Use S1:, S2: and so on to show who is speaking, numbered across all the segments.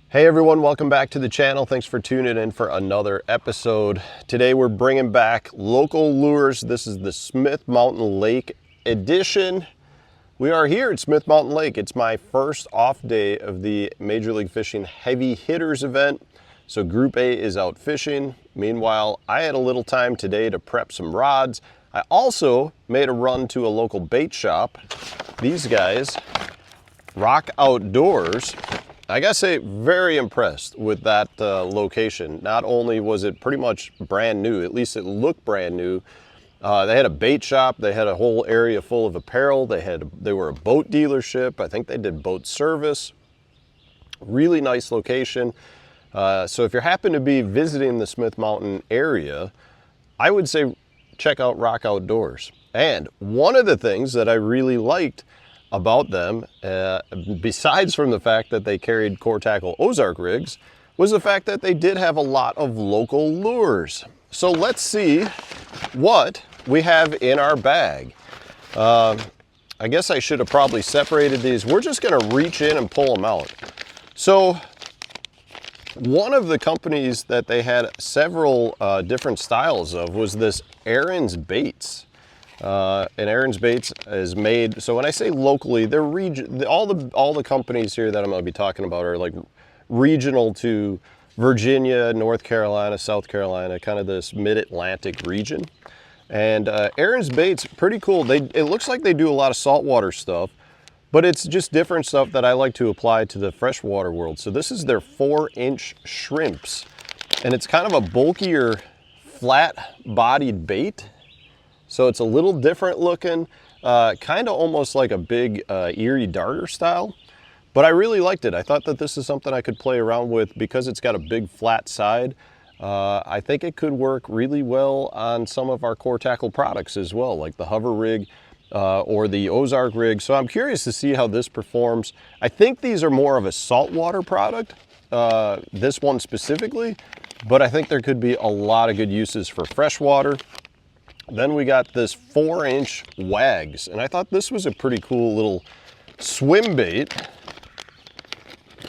S1: Hey everyone, welcome back to the channel. Thanks for tuning in for another episode. Today we're bringing back local lures. This is the Smith Mountain Lake edition. We are here at Smith Mountain Lake. It's my first off day of the Major League Fishing Heavy Hitters event. So Group A is out fishing. Meanwhile, I had a little time today to prep some rods. I also made a run to a local bait shop. These guys, Rock Outdoors. I gotta say, very impressed with that location. Not only was it pretty much brand new, at least it looked brand new. They had a bait shop. They had a whole area full of apparel. They were a boat dealership. I think they did boat service. Really nice location. So if you happen to be visiting the Smith Mountain area, I would say check out Rock Outdoors. And one of the things that I really liked about them, besides from the fact that they carried Core Tackle Ozark rigs, was the fact that they did have a lot of local lures. So let's see what we have in our bag. I guess I should have probably separated these. We're just gonna reach in and pull them out. So one of the companies that they had several different styles of was this Aaron's Baits. And Aaron's Baits is made, so when I say locally, they're all the companies here that I'm going to be talking about are like regional to Virginia, North Carolina, South Carolina, kind of this mid-Atlantic region. And Aaron's Baits, pretty cool. It looks like they do a lot of saltwater stuff, but it's just different stuff that I like to apply to the freshwater world. So this is their 4-inch shrimps, and it's kind of a bulkier, flat-bodied bait. So it's a little different looking, kind of almost like a big Erie darter style, but I really liked it. I thought that this is something I could play around with because it's got a big flat side. I think it could work really well on some of our Core Tackle products as well, like the hover rig or the Ozark rig. So I'm curious to see how this performs. I think these are more of a saltwater product, this one specifically, but I think there could be a lot of good uses for freshwater. Then we got this 4-inch Wags, and I thought this was a pretty cool little swim bait,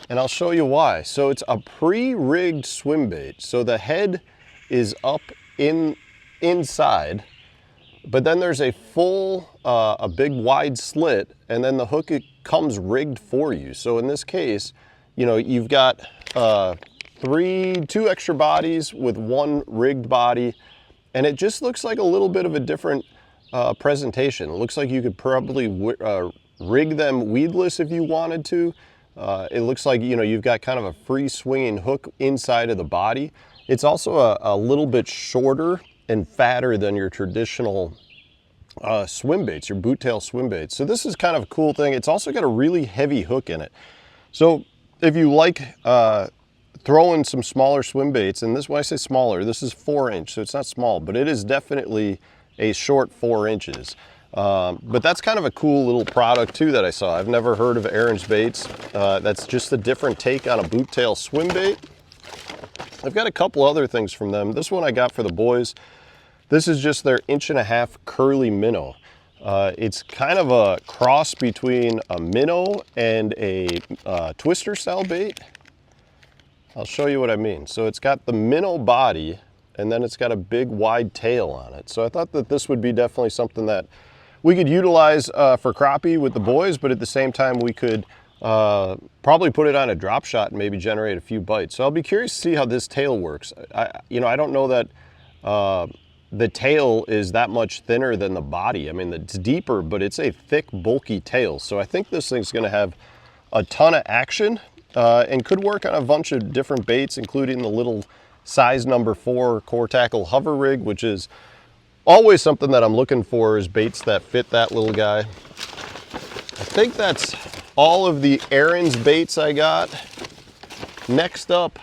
S1: and I'll show you why. So it's a pre-rigged swim bait. So the head is up inside, but then there's a full, a big wide slit, and then the hook, it comes rigged for you. So in this case, you know, you've got two extra bodies with one rigged body. And it just looks like a little bit of a different presentation. It looks like you could probably rig them weedless if you wanted to. It looks like, you know, you've got kind of a free swinging hook inside of the body. It's also a little bit shorter and fatter than your traditional swim baits, your boot tail swim baits. So this is kind of a cool thing. It's also got a really heavy hook in it. So if you like throw in some smaller swim baits, and this, when I say smaller, this is 4-inch, so it's not small, but it is definitely a short 4 inches. But that's kind of a cool little product too that I saw. I've never heard of Aaron's Baits. That's just a different take on a boot tail swim bait. I've got a couple other things from them. This one I got for the boys. This is just their 1.5-inch curly minnow. It's kind of a cross between a minnow and a twister style bait. I'll show you what I mean. So it's got the minnow body, and then it's got a big wide tail on it. So I thought that this would be definitely something that we could utilize for crappie with the boys, but at the same time we could probably put it on a drop shot and maybe generate a few bites. So I'll be curious to see how this tail works. I don't know that the tail is that much thinner than the body. I mean, it's deeper, but it's a thick, bulky tail. So I think this thing's gonna have a ton of action. And could work on a bunch of different baits, including the little size number 4 Core Tackle hover rig, which is always something that I'm looking for, is baits that fit that little guy. I think that's all of the Aaron's Baits I got. Next up,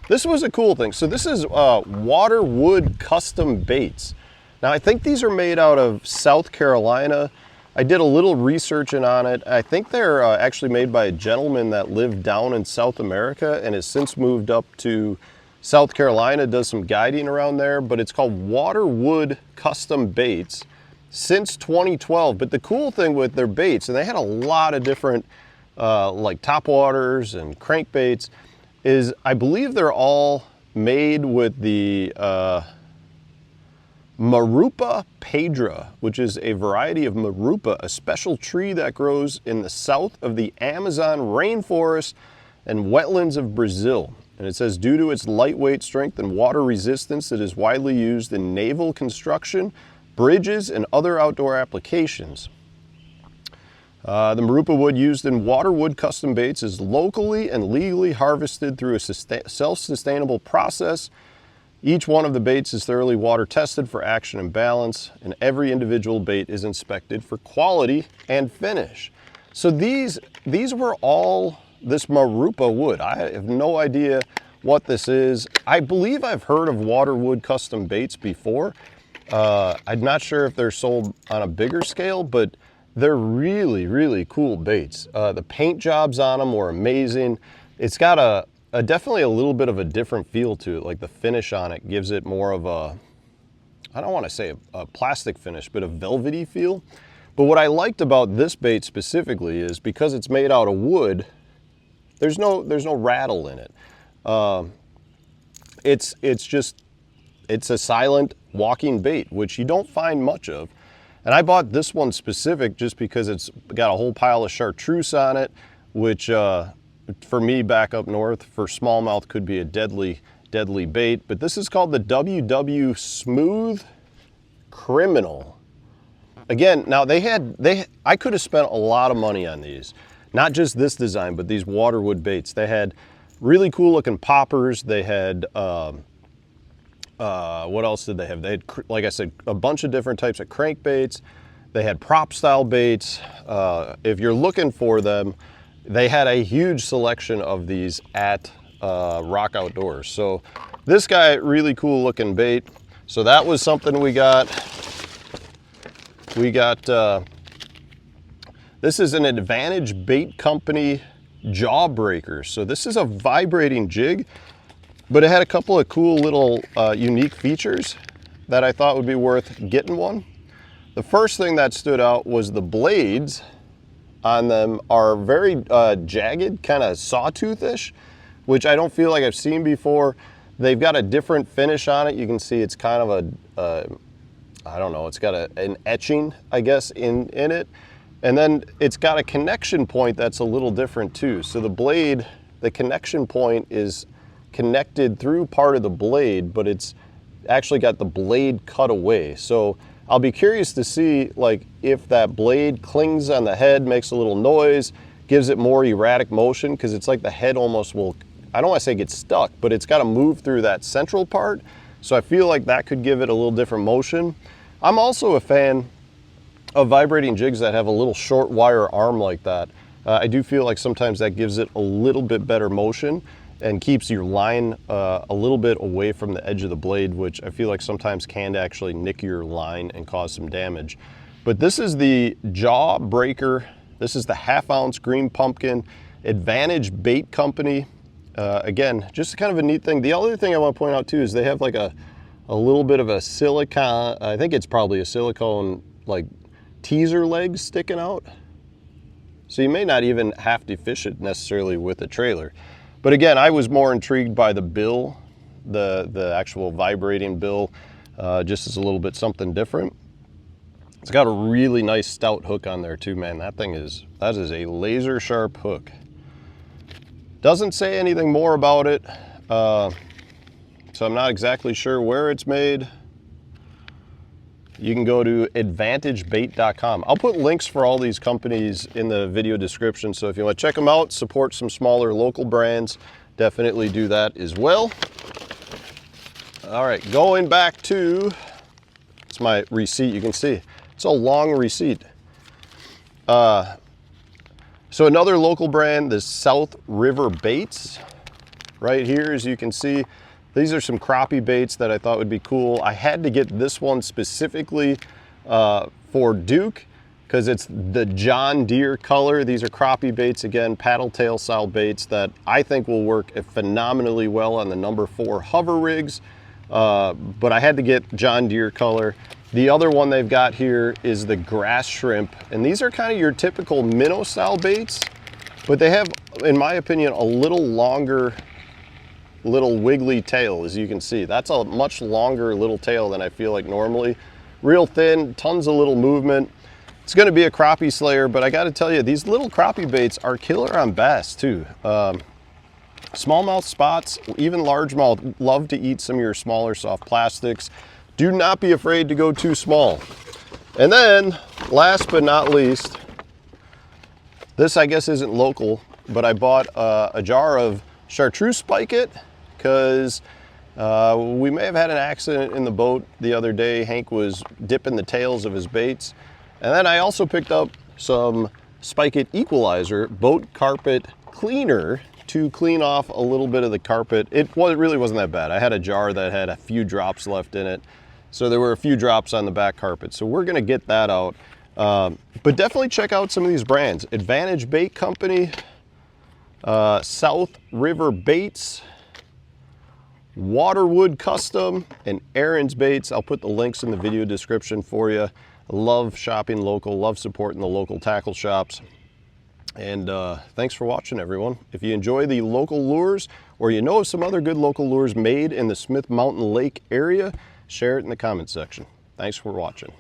S1: this was a cool thing. So this is Waterwood custom baits. Now I think these are made out of South Carolina. I did a little research on it. I think they're actually made by a gentleman that lived down in South America and has since moved up to South Carolina, does some guiding around there, but it's called Waterwood Custom Baits since 2012. But the cool thing with their baits, and they had a lot of different like topwaters and crankbaits, is I believe they're all made with the Marupa pedra, which is a variety of Marupa, a special tree that grows in the south of the Amazon rainforest and wetlands of Brazil. And it says, due to its lightweight strength and water resistance, it is widely used in naval construction, bridges, and other outdoor applications. The Marupa wood used in Waterwood custom baits is locally and legally harvested through a self-sustainable process. Each one of the baits is thoroughly water tested for action and balance, and every individual bait is inspected for quality and finish. So these were all this Marupa wood. I have no idea what this is. I believe I've heard of Waterwood custom baits before. I'm not sure if they're sold on a bigger scale, but they're really, really cool baits. The paint jobs on them were amazing. It's got a definitely a little bit of a different feel to it. Like the finish on it gives it more of a, I don't want to say a plastic finish, but a velvety feel. But what I liked about this bait specifically is because it's made out of wood, there's no rattle in it. It's a silent walking bait, which you don't find much of. And I bought this one specific just because it's got a whole pile of chartreuse on it, which for me back up north for smallmouth could be a deadly bait. But this is called the WW Smooth Criminal. Again, now I could have spent a lot of money on these. Not just this design, but these Waterwood baits. They had really cool looking poppers. They had, what else did they have? They had, like I said, a bunch of different types of crankbaits. They had prop style baits. If you're looking for them, they had a huge selection of these at Rock Outdoors. So this guy, really cool looking bait. So that was something we got. This is an Advantage Bait Company Jawbreaker. So this is a vibrating jig, but it had a couple of cool little unique features that I thought would be worth getting one. The first thing that stood out was the blades on them are very jagged, kind of sawtoothish, which I don't feel like I've seen before. They've got a different finish on it. You can see it's kind of I don't know, it's got an etching, I guess, in it. And then it's got a connection point that's a little different too. So the blade, the connection point is connected through part of the blade, but it's actually got the blade cut away. So I'll be curious to see like if that blade clings on the head, makes a little noise, gives it more erratic motion, because it's like the head almost will, I don't want to say get stuck, but it's got to move through that central part. So I feel like that could give it a little different motion. I'm also a fan of vibrating jigs that have a little short wire arm like that. I do feel like sometimes that gives it a little bit better motion and keeps your line a little bit away from the edge of the blade, which I feel like sometimes can actually nick your line and cause some damage. But this is the Jawbreaker. This is the 1/2 ounce green pumpkin Advantage Bait Company. Again, just kind of a neat thing. The other thing I want to point out too is they have like a little bit of a silicone, I think it's probably a silicone like teaser legs sticking out. So you may not even have to fish it necessarily with a trailer. But again, I was more intrigued by the bill, the actual vibrating bill, just as a little bit something different. It's got a really nice stout hook on there too, man. That is a laser sharp hook. Doesn't say anything more about it, so I'm not exactly sure where it's made. You can go to advantagebait.com. I'll put links for all these companies in the video description, so if you want to check them out, support some smaller local brands, definitely do that as well. All right, going back to, it's my receipt. You can see it's a long receipt. So another local brand, the South River Baits. Right here, as you can see, these are some crappie baits that I thought would be cool. I had to get this one specifically for Duke because it's the John Deere color. These are crappie baits, again, paddle tail style baits that I think will work phenomenally well on the number 4 hover rigs. But I had to get John Deere color. The other one they've got here is the grass shrimp. And these are kind of your typical minnow style baits. but they have, in my opinion, a little longer, little wiggly tail, as you can see. That's a much longer little tail than I feel like normally. Real thin, tons of little movement. It's going to be a crappie slayer, but I got to tell you, these little crappie baits are killer on bass too. Smallmouth spots, even largemouth, love to eat some of your smaller soft plastics. Do not be afraid to go too small. And then, last but not least, this I guess isn't local, but I bought a jar of chartreuse spike it, because we may have had an accident in the boat the other day. Hank was dipping the tails of his baits. And then I also picked up some Spike It Equalizer boat carpet cleaner to clean off a little bit of the carpet. It really wasn't that bad. I had a jar that had a few drops left in it. So there were a few drops on the back carpet. So we're gonna get that out. But definitely check out some of these brands. Advantage Bait Company, South River Baits, Waterwood Custom, and Aaron's Baits. I'll put the links in the video description for you. Love shopping local, love supporting the local tackle shops. And thanks for watching, everyone. If you enjoy the local lures, or you know of some other good local lures made in the Smith Mountain Lake area, share it in the comments section. Thanks for watching.